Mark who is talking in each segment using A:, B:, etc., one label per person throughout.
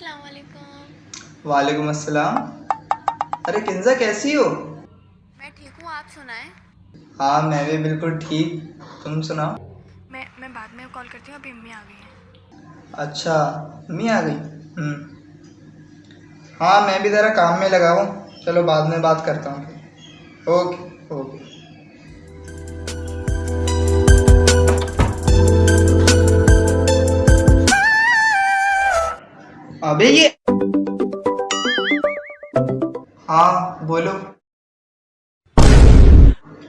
A: अस्सलाम वालेकुम।
B: वालेकुम अस्सलाम। अरे किंजा कैसी हो?
A: मैं ठीक हूँ, आप सुनाएं।
B: हाँ मैं भी बिल्कुल ठीक। तुम सुनाओ।
A: मैं बाद में कॉल करती हूँ, अभी अम्मी आ गई हैं।
B: अच्छा मम्मी आ गई। हाँ मैं भी ज़रा काम में लगा हूँ, चलो बाद में बात करता हूँ फिर। Okay okay. अबे ये हाँ बोलो।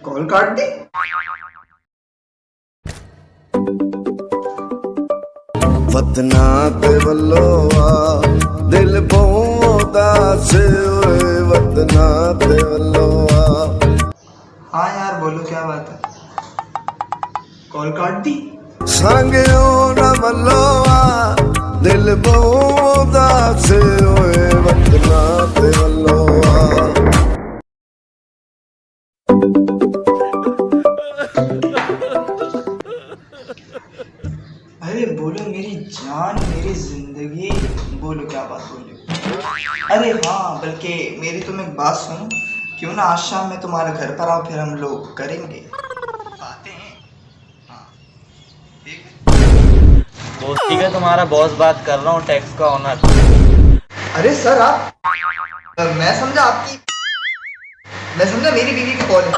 B: कॉल काट दी।
C: वतना ते वल्लो आ दिल उदास होए वतना ते वल्लो आ।
B: हाँ यार बोलो क्या बात है, कॉल काट दी।
C: सांगियो न वल्लो आ दिल उदास होए वतना ते वल्लो आ।
B: अरे बोलो मेरी जान मेरी जिंदगी, बोलो क्या बात बोलो। अरे हाँ बल्कि मेरी तुम एक बात सुनो, क्यों ना आज शाम मैं तुम्हारे घर पर आऊँ, फिर हम लोग करेंगे बातें। हाँ ठीक है।
D: दोस्ती का तुम्हारा बॉस बात कर रहा हूँ, टैक्स का ऑनर।
B: अरे सर आप मैं समझा मेरी बीवी की कॉल है।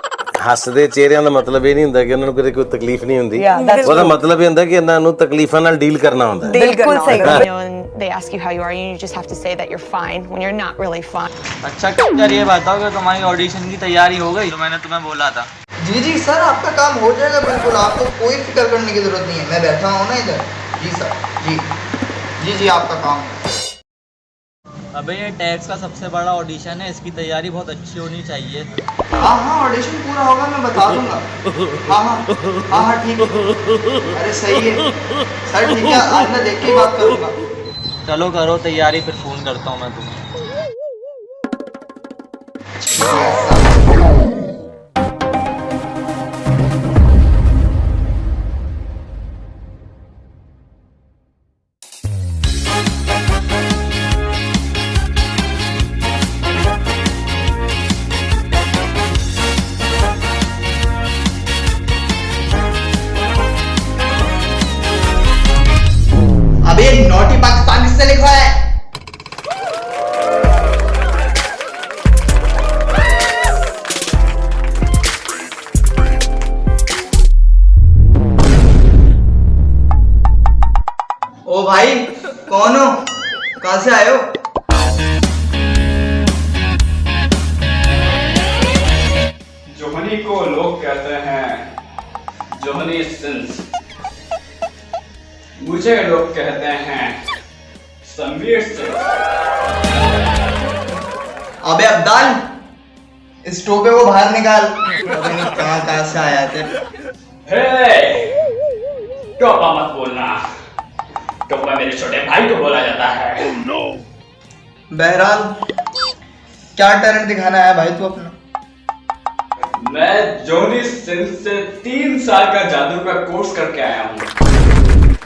E: ਹੱਸਦੇ ਚਿਹਰਿਆਂ ਦਾ ਮਤਲਬ ਇਹ ਨਹੀਂ ਹੁੰਦਾ ਕਿ ਉਹਨਾਂ ਨੂੰ ਕਦੇ ਕੋਈ ਤਕਲੀਫ ਨਹੀਂ ਹੁੰਦੀ। ਉਹਦਾ ਮਤਲਬ ਇਹ ਹੁੰਦਾ ਕਿ ਇਹਨਾਂ ਨੂੰ ਤਕਲੀਫਾਂ ਨਾਲ ਡੀਲ ਕਰਨਾ ਹੁੰਦਾ ਹੈ।
F: बिल्कुल सही। You know, and they ask you how you are, and you just have to say that you're fine when you're not really fine.
D: अच्छा यार ये बताओ कि तुम्हारी ऑडिशन की तैयारी हो गई? तो मैंने तुम्हें बोला था।
B: जी जी सर आपका काम हो जाएगा बिल्कुल, आपको कोई फिक्र करने की जरूरत नहीं है, मैं बैठा हूँ ना इधर। जी सर जी जी जी आपका काम है।
D: अबे ये टैक्स का सबसे बड़ा ऑडिशन है, इसकी तैयारी बहुत अच्छी होनी चाहिए।
B: हाँ हाँ ऑडिशन पूरा होगा मैं बता दूंगा। हाँ हाँ हाँ हाँ ठीक है। अरे सही है सर, ठीक है आज मैं देख के ही बात करूंगा।
D: चलो करो तैयारी, फिर फोन करता हूँ मैं तुम्हें।
B: अबे ये नोटी पाकिस्तान किससे लिखा है? ओ भाई कौन हो, कहां से आए हो?
G: जोहनी को लोग कहते हैं जोहनी सिंस, मुझे लोग कहते हैं समीर सिंह।
B: अबे अब्दाल इस टोपे को बाहर निकाल। पता नहीं कहां से आया थे।
G: हे टोपा मत बोलना, टोपा मेरे छोटे भाई को बोला जाता है।
B: बहरहाल क्या टैलेंट दिखाना है भाई तू अपना?
G: मैं जोहनी सिंह से 3 साल का जादू का कोर्स करके आया हूँ।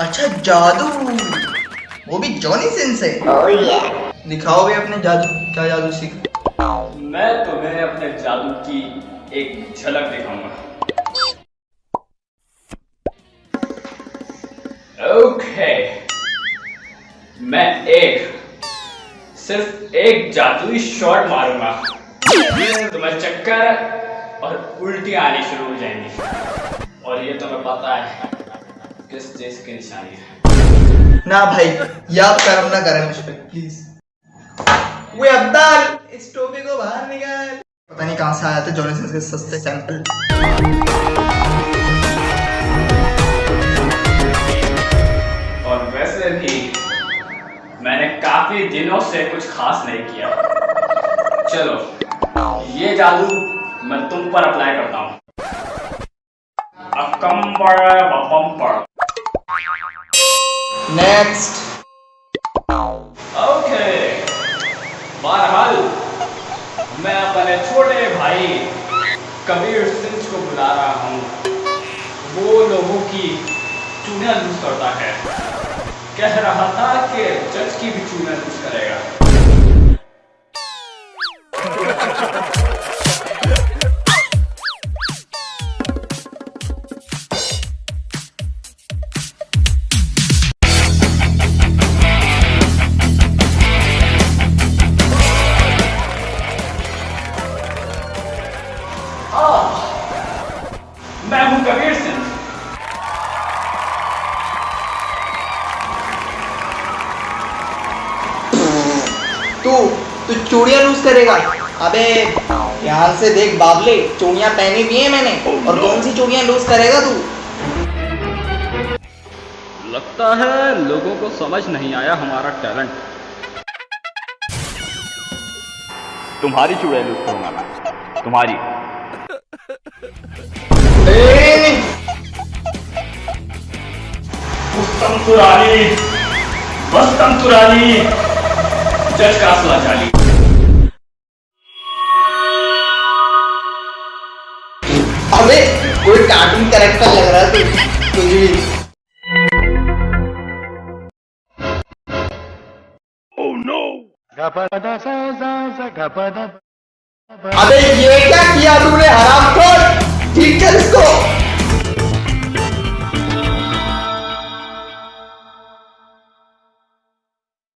B: अच्छा जादू, वो भी जॉनी सिंह से? दिखाओ भी अपने जादू, क्या जादू सीखा?
G: मैं तुम्हें अपने जादू की एक झलक दिखाऊंगा। ओके, मैं सिर्फ एक जादुई शॉट मारूंगा, तुम्हें चक्कर और उल्टियां आनी शुरू हो जाएंगी, और ये तुम्हें पता है किस चीज की निशानी है।
B: ना भाई ये आप कर्म ना करें मुझ पे प्लीज। वो अब्दाल इस टोपी को बाहर निकाल। पता नहीं कहां से आया था जॉनी सिंह के सस्ते सैंपल।
G: और वैसे भी मैंने काफी दिनों से कुछ खास नहीं किया। चलो ये जादू मैं तुम पर अप्लाई करता हूँ।
B: नेक्स्ट।
G: ओके, बहरहाल मैं अपने छोटे भाई कबीर सिंह को बुला रहा हूँ। वो लोगों की चुनिया लूज करता है। कह रहा था कि जज की भी चूना कुछ करेगा। मैं हूं कबीर सिंह।
B: तू चूड़ियां लूज करेगा? अबे ध्यान से देख बाबले, चूड़ियां पहनी भी है मैंने, और कौन सी चूड़ियां लूज करेगा तू?
G: लगता है लोगों को समझ नहीं आया हमारा टैलेंट। तुम्हारी चूड़ियां लूज करूंगा मैं, तुम्हारी। मस्तम तुरानी, जज का असला जाली।
B: अबे कोई कार्टून कैरेक्टर लग रहा है तू, तुझे भी। अबे ये क्या किया तूने हरामखोर? ठीक है इसको।